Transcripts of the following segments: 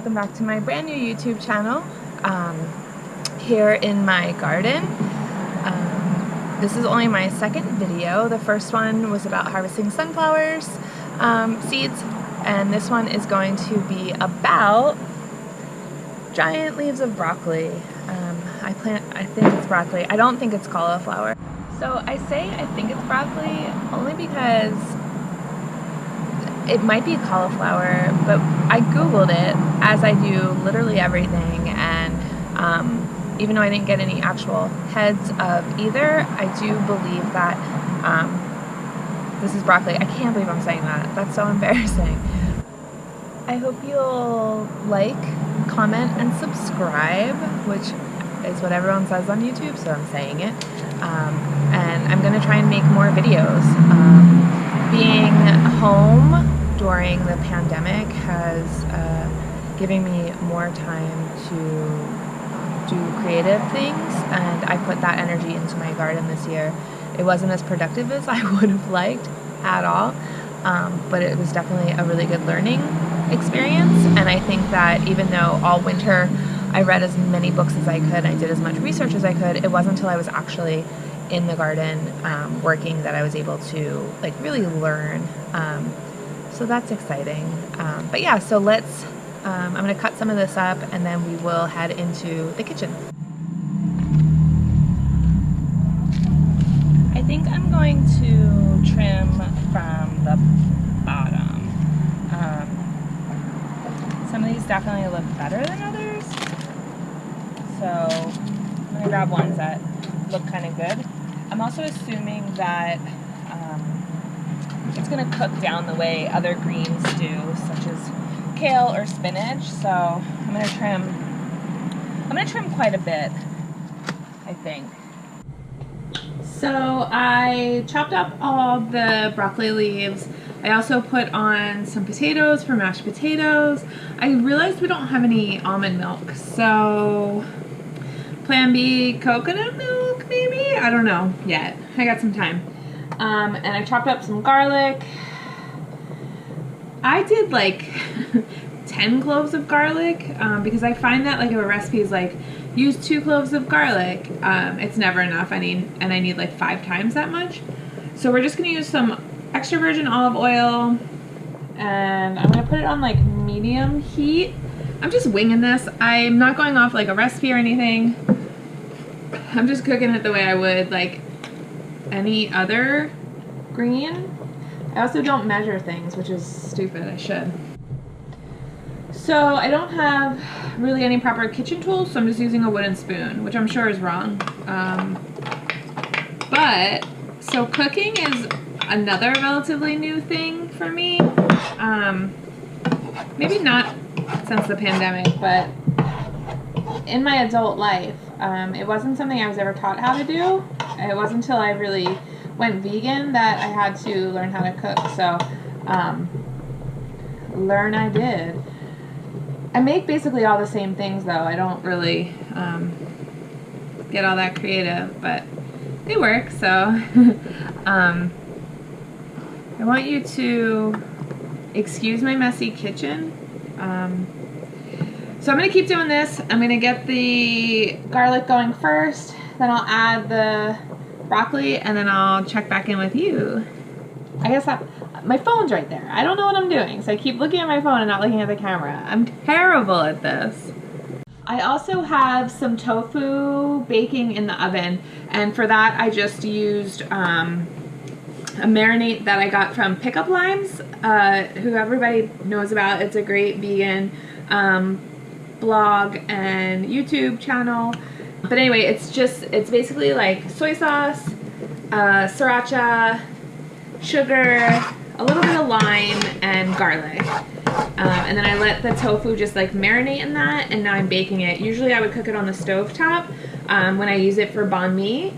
welcome back to my brand new YouTube channel here in my garden. This is only my second video. The first one was about harvesting sunflowers seeds, and this one is going to be about giant leaves of broccoli. I think it's broccoli. I don't think it's cauliflower. So I say I think it's broccoli only because it might be cauliflower, but I googled it, as I do literally everything, and even though I didn't get any actual heads of either, I do believe that this is broccoli. I can't believe I'm saying that. That's so embarrassing. I hope you'll like, comment, and subscribe, which is what everyone says on YouTube, so I'm saying it. And I'm going to try and make more videos. Being home during the pandemic has given me more time to do creative things, and I put that energy into my garden this year. It wasn't as productive as I would have liked at all, but it was definitely a really good learning experience. And I think that even though all winter I read as many books as I could, I did as much research as I could, it wasn't until I was actually in the garden working that I was able to like really learn. So that's exciting. But yeah, so let's I'm going to cut some of this up and then we will head into the kitchen. I think I'm going to trim from the bottom. Some of these definitely look better than others, so I'm going to grab ones that look kind of good. I'm also assuming that it's going to cook down the way other greens do, such as kale or spinach. So I'm going to trim quite a bit, I think. So I chopped up all the broccoli leaves. I also put on some potatoes for mashed potatoes. I realized we don't have any almond milk, so Plan B coconut milk maybe? I don't know yet. I got some time. And I chopped up some garlic. I did like 10 cloves of garlic because I find that like if a recipe is like use 2 cloves of garlic, it's never enough. I need like 5 times that much. So we're just gonna use some extra virgin olive oil, and I'm gonna put it on like medium heat. I'm just winging this. I'm not going off like a recipe or anything. I'm just cooking it the way I would like any other green. I also don't measure things, which is stupid. I should. So I don't have really any proper kitchen tools, so I'm just using a wooden spoon, which I'm sure is wrong. But so cooking is another relatively new thing for me. Maybe not since the pandemic, but in my adult life, it wasn't something I was ever taught how to do. It wasn't until I really went vegan that I had to learn how to cook. So learn I did. I make basically all the same things though. I don't really get all that creative, but they work. So I want you to excuse my messy kitchen. So I'm going to keep doing this. I'm going to get the garlic going first, then I'll add the broccoli, and then I'll check back in with you. I guess my phone's right there. I don't know what I'm doing, so I keep looking at my phone and not looking at the camera. I'm terrible at this. I also have some tofu baking in the oven, and for that I just used a marinade that I got from Pickup Limes, who everybody knows about. It's a great vegan blog and YouTube channel. But anyway, it's basically like soy sauce, sriracha, sugar, a little bit of lime, and garlic. And then I let the tofu just like marinate in that, and now I'm baking it. Usually I would cook it on the stove top when I use it for banh mi.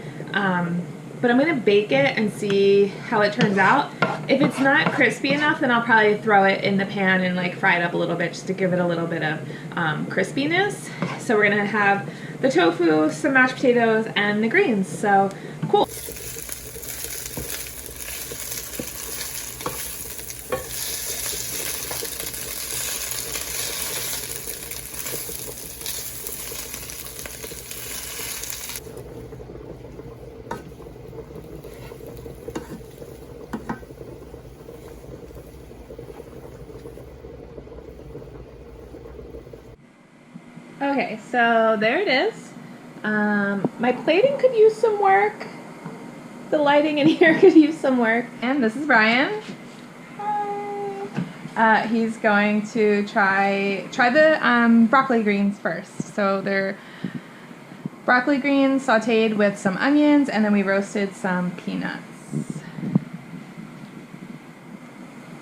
But I'm going to bake it and see how it turns out. If it's not crispy enough, then I'll probably throw it in the pan and like fry it up a little bit just to give it a little bit of crispiness. So we're going to have the tofu, some mashed potatoes, and the greens. So cool. Okay, so there it is. My plating could use some work. The lighting in here could use some work. And this is Brian. Hi. He's going to try the broccoli greens first. So they're broccoli greens sauteed with some onions, and then we roasted some peanuts.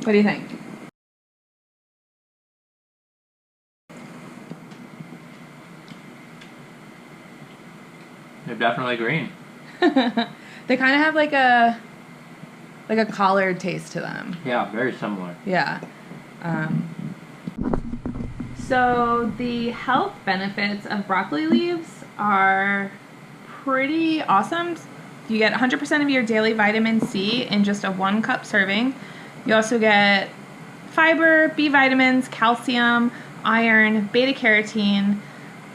What do you think? They're definitely green. They kind of have like a collard taste to them. Yeah, very similar. Yeah. So the health benefits of broccoli leaves are pretty awesome. You get 100% of your daily vitamin C in just a 1 cup serving. You also get fiber, B vitamins, calcium, iron, beta carotene,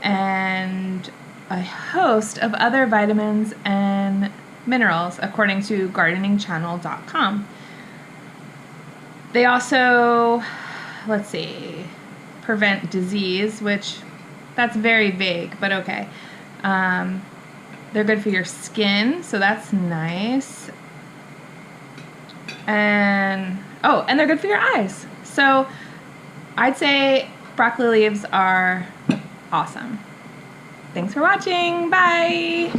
and a host of other vitamins and minerals, according to gardeningchannel.com. They also, let's see, prevent disease, which that's very vague, but okay. They're good for your skin, so that's nice. And they're good for your eyes. So I'd say broccoli leaves are awesome. Thanks for watching. Bye.